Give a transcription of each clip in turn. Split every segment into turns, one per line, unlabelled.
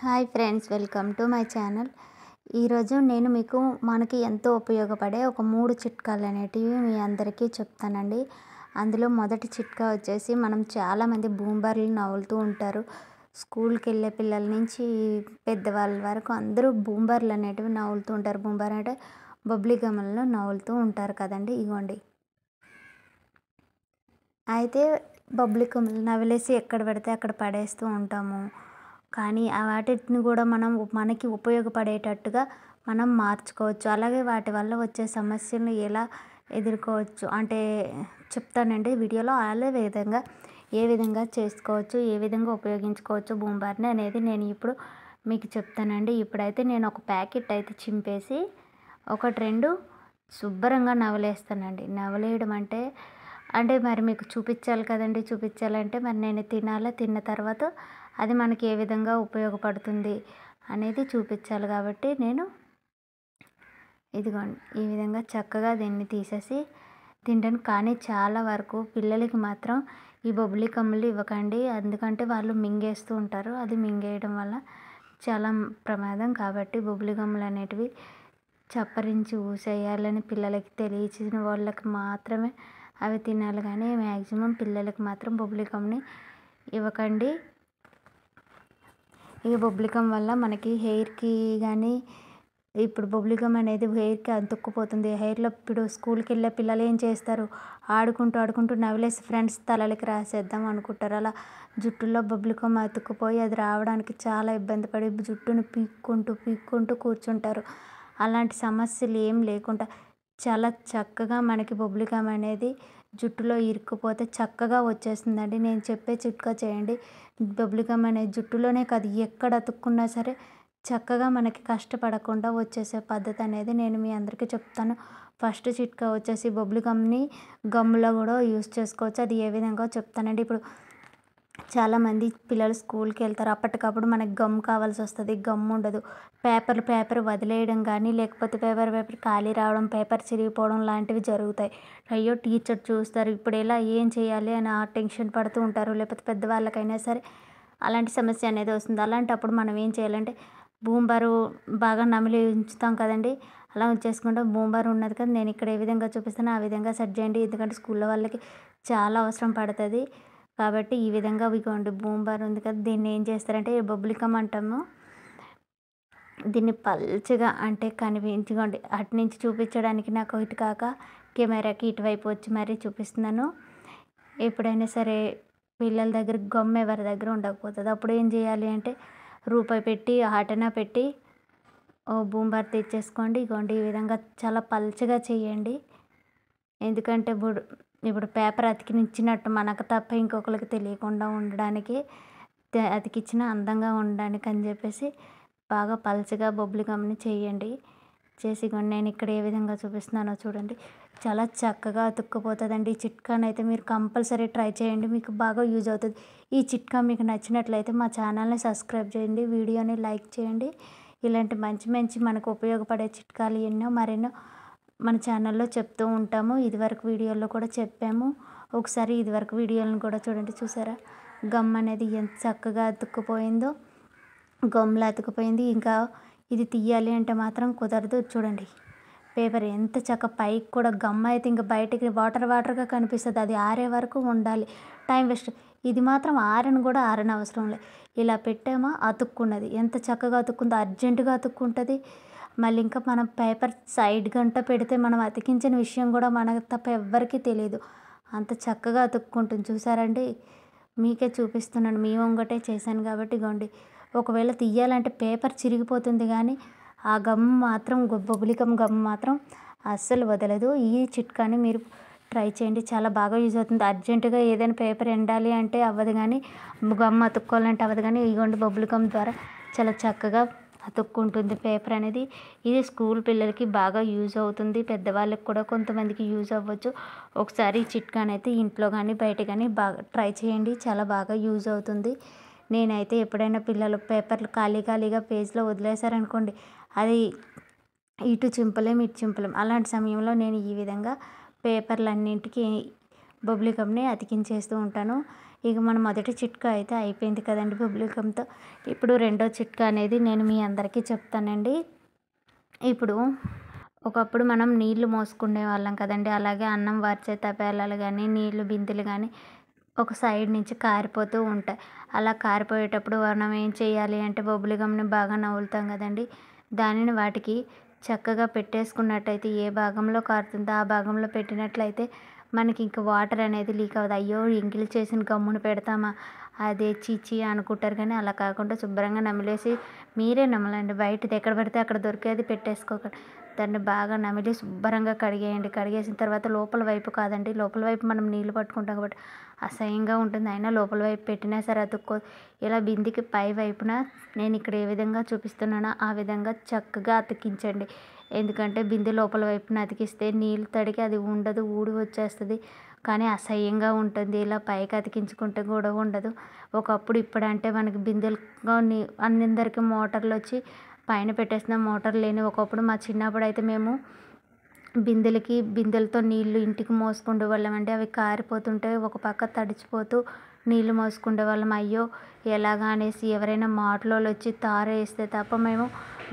Hi friends, welcome to my channel. ఈరోజు నేను మీకు మనకి ఎంతో ఉపయోగపడే ఒక 3 చిట్కాలు అనేటివి మీ అందరికీ చెప్తానండి. అందులో మొదటి చిట్కా వచ్చేసి, మనం చాలామంది బూంబర్లు నవ్వులుతూ ఉంటారు. స్కూల్కి వెళ్ళే పిల్లల నుంచి పెద్దవాళ్ళ వరకు అందరూ బూంబర్లు అనేటివి నవ్వులుతూ ఉంటారు. బూంబర్ అంటే బబ్లీ గమ్లను నవ్వులుతూ ఉంటారు కదండి. ఇగోండి, అయితే బబ్లీ గమ్లు నవిలేసి ఎక్కడ పడితే అక్కడ పడేస్తూ ఉంటాము. కానీ ఆ వాటిని కూడా మనం మనకి ఉపయోగపడేటట్టుగా మనం మార్చుకోవచ్చు. అలాగే వాటి వల్ల వచ్చే సమస్యలను ఎలా ఎదుర్కోవచ్చు అంటే చెప్తానండి వీడియోలో. ఏ విధంగా చేసుకోవచ్చు, ఏ విధంగా ఉపయోగించుకోవచ్చు బూంబార్ని అనేది నేను ఇప్పుడు మీకు చెప్తానండి. ఇప్పుడైతే నేను ఒక ప్యాకెట్ అయితే చింపేసి 1, 2 శుభ్రంగా నవలేస్తానండి. నవలేయడం అంటే మరి మీకు చూపించాలి కదండి. చూపించాలంటే మరి నేను తినాలా, తిన్న తర్వాత అది మనకి ఏ విధంగా ఉపయోగపడుతుంది అనేది చూపించాలి. కాబట్టి నేను ఇదిగోండి ఈ విధంగా చక్కగా దీన్ని తీసేసి తింటాను. కానీ చాలా వరకు పిల్లలకి మాత్రం ఈ బొబ్బిలి కమ్ములు ఇవ్వకండి. ఎందుకంటే వాళ్ళు మింగేస్తూ ఉంటారు. అది మింగేయడం వల్ల చాలా ప్రమాదం. కాబట్టి బొబ్బిలి గమ్ములు అనేటివి చప్పరించి ఊసేయాలని పిల్లలకి తెలియచిన వాళ్ళకి మాత్రమే అవి తినాలి. కానీ మ్యాక్సిమం పిల్లలకి మాత్రం బొబ్బిలి గమ్ని ఇవ్వకండి. ఈ బొబ్బిలి గమ్ వల్ల మనకి హెయిర్కి కానీ, ఇప్పుడు బొబ్బిలి గమ్ అనేది హెయిర్కి అతుక్కుపోతుంది. హెయిర్లో ఇప్పుడు స్కూల్కి వెళ్ళే పిల్లలు ఏం చేస్తారు, ఆడుకుంటూ నవిలేసి ఫ్రెండ్స్ తలలకి రాసేద్దాం అనుకుంటారు. అలా జుట్టులో బొబ్బిలి గమ్ అతుక్కుపోయి అది రావడానికి చాలా ఇబ్బంది పడి జుట్టును పీక్కుంటూ కూర్చుంటారు. అలాంటి సమస్యలు ఏం లేకుండా చాలా చక్కగా మనకి బొబ్బిలి గమ్ అనేది జుట్టులో ఇరుక్కుపోతే చక్కగా వచ్చేస్తుందండి. నేను చెప్పే చిట్కా చేయండి. బొబ్బిలి గమ్ అనేది జుట్టులోనే కాదు, ఎక్కడ అతుక్కున్నా సరే చక్కగా మనకి కష్టపడకుండా వచ్చేసే పద్ధతి అనేది నేను మీ అందరికీ చెప్తాను. ఫస్ట్ చిట్కా వచ్చేసి బొబ్బిలి గమ్ని గమ్ములో కూడా యూస్ చేసుకోవచ్చు. అది ఏ విధంగా చెప్తానండి. ఇప్పుడు చాలామంది పిల్లలు స్కూల్కి వెళ్తారు. అప్పటికప్పుడు మనకి గమ్ కావాల్సి వస్తుంది. గమ్ ఉండదు. పేపర్ వదిలేయడం కానీ, లేకపోతే పేపర్ ఖాళీ రావడం, పేపర్ చిరిగిపోవడం లాంటివి జరుగుతాయి. అయ్యో టీచర్ చూస్తారు, ఇప్పుడు ఎలా ఏం చేయాలి అని ఆ టెన్షన్ పడుతూ ఉంటారు. లేకపోతే పెద్దవాళ్ళకైనా సరే అలాంటి సమస్య అనేది వస్తుంది. అలాంటప్పుడు మనం ఏం చేయాలంటే, బూంబరు బాగా నమిలి ఉంచుతాం కదండి. అలా ఉంచేసుకుంటే బూంబర్ ఉన్నది కదా, నేను ఇక్కడ ఏ విధంగా చూపిస్తానో ఆ విధంగా సెట్ చేయండి. ఎందుకంటే స్కూల్లో వాళ్ళకి చాలా అవసరం పడుతుంది. కాబట్టి ఈ విధంగా ఇగోండి బూంబర్ ఉంది కదా, దీన్ని ఏం చేస్తారంటే బొబ్బిలి గమ్ అంటాము. దీన్ని పల్చగా అంటే కనిపించుకోండి. అటు నుంచి చూపించడానికి నాకు ఇటు కాక కెమెరాకి ఇటువైపు వచ్చి మరీ చూపిస్తున్నాను. ఎప్పుడైనా సరే పిల్లల దగ్గర గమ్ ఎవరి దగ్గర ఉండకపోతుంది. అప్పుడు ఏం చేయాలి అంటే, రూపాయి పెట్టి ఆటన పెట్టి బూంబర్ తెచ్చేసుకోండి. ఇగోండి ఈ విధంగా చాలా పల్చగా చేయండి. ఎందుకంటే ఇప్పుడు పేపర్ అతికించినట్టు మనకు తప్ప ఇంకొకరికి తెలియకుండా ఉండడానికి, అతికించిన అందంగా ఉండడానికి అని చెప్పేసి బాగా పల్చగా బొబ్బిలి గమ్ని చేయండి. చేసి నేను ఇక్కడ ఏ విధంగా చూపిస్తున్నానో చూడండి. చాలా చక్కగా అతుక్కుపోతుందండి. ఈ చిట్కానైతే మీరు కంపల్సరీ ట్రై చేయండి. మీకు బాగా యూజ్ అవుతుంది. ఈ చిట్కా మీకు నచ్చినట్లయితే మా ఛానల్ని సబ్స్క్రైబ్ చేయండి, వీడియోని లైక్ చేయండి. ఇలాంటి మంచి మనకు ఉపయోగపడే చిట్కాలు మరెన్నో మన ఛానల్లో చెప్తూ ఉంటాము. ఇదివరకు వీడియోల్లో కూడా చెప్పాము. ఒకసారి ఇదివరకు వీడియోలను కూడా చూడండి. చూసారా గమ్ అనేది ఎంత చక్కగా అతుక్కుపోయిందో. గమ్లా అతుక్కుపోయింది. ఇంకా ఇది తీయాలి అంటే మాత్రం కుదరదు. చూడండి పేపర్ ఎంత పైకి కూడా గమ్ అయితే ఇంకా బయటికి వాటర్గా కనిపిస్తుంది. అది ఆరే వరకు ఉండాలి. Time waste. ఇది మాత్రం కూడా ఆరనవసరం లేదు. ఇలా పెట్టామా అతుక్కున్నది. ఎంత చక్కగా అతుక్కుందో, అర్జెంటుగా అతుక్కుంటుంది. మళ్ళీ ఇంకా మనం పేపర్ సైడ్ గంట పెడితే మనం అతికించిన విషయం కూడా మనకు తప్ప ఎవ్వరికీ తెలియదు. అంత చక్కగా అతుక్కుంటుంది. చూసారండి, మీకే చూపిస్తున్నాను. మీ వంగటే చేశాను కాబట్టి ఇగోండి. ఒకవేళ తీయాలంటే పేపర్ చిరిగిపోతుంది, కానీ ఆ గమ్ మాత్రం బొబ్బిలి గమ్ మాత్రం అస్సలు వదలదు. ఈ చిట్కాని మీరు ట్రై చేయండి. చాలా బాగా యూజ్ అవుతుంది. అర్జెంటుగా ఏదైనా పేపర్ ఎండాలి అంటే అవ్వదు, కానీ గమ్ అతుక్కోవాలంటే అవ్వదు. కానీ ఇగోండి బొబ్బిలి గమ్ ద్వారా చాలా చక్కగా అతుక్కుంటుంది పేపర్ అనేది. ఇది స్కూల్ పిల్లలకి బాగా యూజ్ అవుతుంది. పెద్దవాళ్ళకి కూడా కొంతమందికి యూజ్ అవ్వచ్చు. ఒకసారి ఈ చిట్కానైతే ఇంట్లో కానీ బయట కానీ బాగా ట్రై చేయండి. చాలా బాగా యూజ్ అవుతుంది. నేనైతే ఎప్పుడైనా పిల్లలు పేపర్లు ఖాళీగా పేజ్లో వదిలేశారనుకోండి, అది ఇటు చింపలేం ఇటు చింపలేం. అలాంటి సమయంలో నేను ఈ విధంగా పేపర్లన్నింటికి బొబ్బిలి గమ్ని అతికించేస్తూ ఉంటాను. ఇక మన మొదటి చిట్కా అయితే అయిపోయింది కదండి బొబ్బిలి గమ్‌తో. ఇప్పుడు రెండో చిట్కా అనేది నేను మీ అందరికీ చెప్తానండి. ఇప్పుడు ఒకప్పుడు మనం నీళ్లు మోసుకునేవాళ్ళం కదండీ! అలాగే అన్నం వార్చే తపేలాలు గానీ, నీళ్లు బిందెలు గానీ ఒక సైడ్ నుంచి కారిపోతూ ఉంటాయి. అలా కారిపోయేటప్పుడు మనం ఏం చేయాలి అంటే బొబ్బిలి గమ్‌ని బాగా నములుతాం కదండీ! దానిని వాటికి చక్కగా పెట్టేసుకున్నట్టయితే ఏ భాగంలో కారుతుందో ఆ భాగంలో పెట్టినట్లయితే మనకి ఇంక వాటర్ అనేది లీక్ అవ్వదు. అయ్యో! ఎంగిలి చేసిన గమ్మున పెడతామా అదే ఛీ! ఛీ! అనుకుంటారు కానీ అలా కాకుండా శుభ్రంగా నమిలేసి మీరే నమలండి. బయటది ఎక్కడ పడితే అక్కడ దొరికేది పెట్టేసుకోకండి. దాన్ని బాగా నమిలి శుభ్రంగా కడిగేయండి. కడిగేసిన తర్వాత లోపల వైపు కాదండి, లోపల వైపు మనం నీళ్లు పట్టుకుంటాం కాబట్టి అసహ్యంగా ఉంటుంది. అయినా లోపల వైపు పెట్టినా సరే అతుక్కోదు. ఇలా బిందెకి పై వైపున నేను ఇక్కడ ఏ విధంగా చూపిస్తున్నానో ఆ విధంగా చక్కగా అతికించండి. ఎందుకంటే బిందె లోపల వైపున అతికిస్తే నీళ్ళు తడికి అది ఉండదు, ఊడి వచ్చేస్తుంది. కానీ అసహ్యంగా ఉంటుంది. ఇలా పైకి అతికించుకుంటే కూడా ఉండదు. ఒకప్పుడు ఇప్పుడంటే మనకి బిందెలు అందరికీ మోటార్లు వచ్చి పైన పెట్టేస్తున్నాం. మోటార్ లేని ఒకప్పుడు మా చిన్నప్పుడైతే మేము బిందెలతో నీళ్లు ఇంటికి మోసుకుండేవాళ్ళమండి. అవి కారిపోతుంటే ఒక పక్క తడిచిపోతూ నీళ్లు మోసుకుండేవాళ్ళం. అయ్యో! ఎలాగా అనేసి ఎవరైనా మాటలోళ్ళు వచ్చి తారేస్తే తప్ప మేము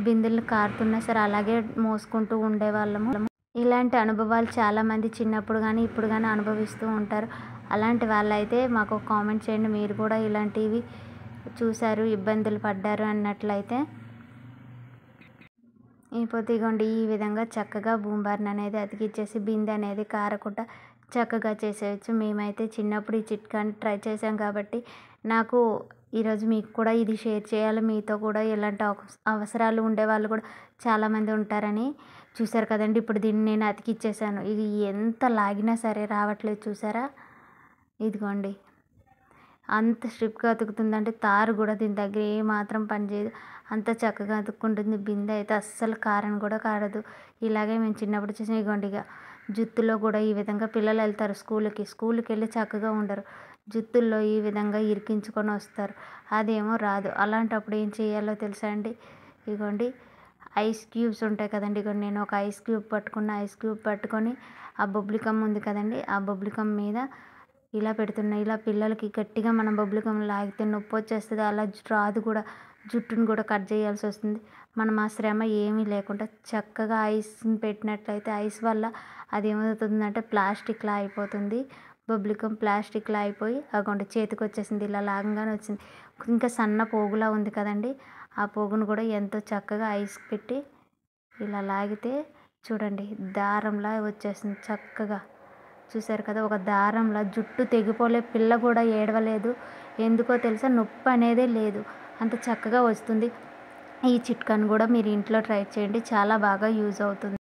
బిందెలు కారుతున్నా సరే అలాగే మోసుకుంటూ ఉండేవాళ్ళము. ఇలాంటి అనుభవాలు చాలామంది చిన్నప్పుడు కానీ ఇప్పుడు కానీ అనుభవిస్తూ ఉంటారు. అలాంటి వాళ్ళైతే మాకు కామెంట్ చేయండి. మీరు కూడా ఇలాంటివి చూసారు, ఇబ్బందులు పడ్డారు అన్నట్లయితే. ఇకపోతే ఇగోండి ఈ విధంగా చక్కగా బూమ్ అనేది అతికిచ్చేసి బిందె అనేది కారకుండా చక్కగా చేసేయచ్చు. మేమైతే చిన్నప్పుడు ఈ చిట్కాని ట్రై చేసాం కాబట్టి నాకు ఈరోజు మీకు కూడా ఇది షేర్ చేయాలి. మీతో కూడా ఇలాంటి అవసరాలు ఉండేవాళ్ళు కూడా చాలామంది ఉంటారని. చూసారు కదండి, ఇప్పుడు దీన్ని నేను అతికిచ్చేసాను. ఇది ఎంత లాగినా సరే రావట్లేదు చూసారా? ఇదిగోండి అంత స్ట్రిప్గా అతుకుతుందంటే తారు కూడా దీని దగ్గర ఏమాత్రం పనిచేయదు. అంత చక్కగా అతుక్కుంటుంది. బిందె అయితే అస్సలు కారని కూడా కారదు. ఇలాగే మేము చిన్నప్పుడు చేసిన ఇగోండి జుత్తులో కూడా ఈ విధంగా పిల్లలు వెళ్తారు స్కూల్కి వెళ్ళి చక్కగా ఉండరు. జుత్తుల్లో ఈ విధంగా ఇరికించుకొని వస్తారు. అదేమో రాదు. అలాంటప్పుడు ఏం చేయాలో తెలుసా అండి? ఇగోండి ఐస్ క్యూబ్స్ ఉంటాయి కదండి. ఇగోండి నేను ఒక ఐస్ క్యూబ్ పట్టుకొని ఆ బొబ్బిలికమ్ ఉంది కదండి, ఆ బొబ్బిలికమ్ మీద ఇలా పెడుతున్నా. ఇలా పిల్లలకి గట్టిగా మనం బొబ్బిలికమ్ లాగితే నొప్పి వచ్చేస్తుంది. అలా రాదు కూడా, జుట్టును కూడా కట్ చేయాల్సి వస్తుంది. మనం ఆ శ్రమ ఏమీ లేకుండా చక్కగా ఐస్ని పెట్టినట్లయితే ఐస్ వల్ల అది ఏమవుతుందంటే ప్లాస్టిక్లా అయిపోతుంది. బొబ్బిలికమ్ ప్లాస్టిక్లా అయిపోయి అగోండి చేతికి వచ్చేసింది. ఇలా లాగంగానే వచ్చింది. ఇంకా సన్న పోగులా ఉంది కదండి, ఆ పోగును కూడా ఎంతో చక్కగా ఐస్ పెట్టి ఇలా లాగితే చూడండి దారంలా వచ్చేసింది చక్కగా. చూసారు కదా, ఒక దారంలా జుట్టు తెగిపోలే, పిల్ల కూడా ఏడవలేదు. ఎందుకో తెలుసా, నొప్పి అనేదే లేదు. అంత చక్కగా వస్తుంది. ఈ చిట్కాను కూడా మీరు ఇంట్లో ట్రై చేయండి. చాలా బాగా యూజ్ అవుతుంది.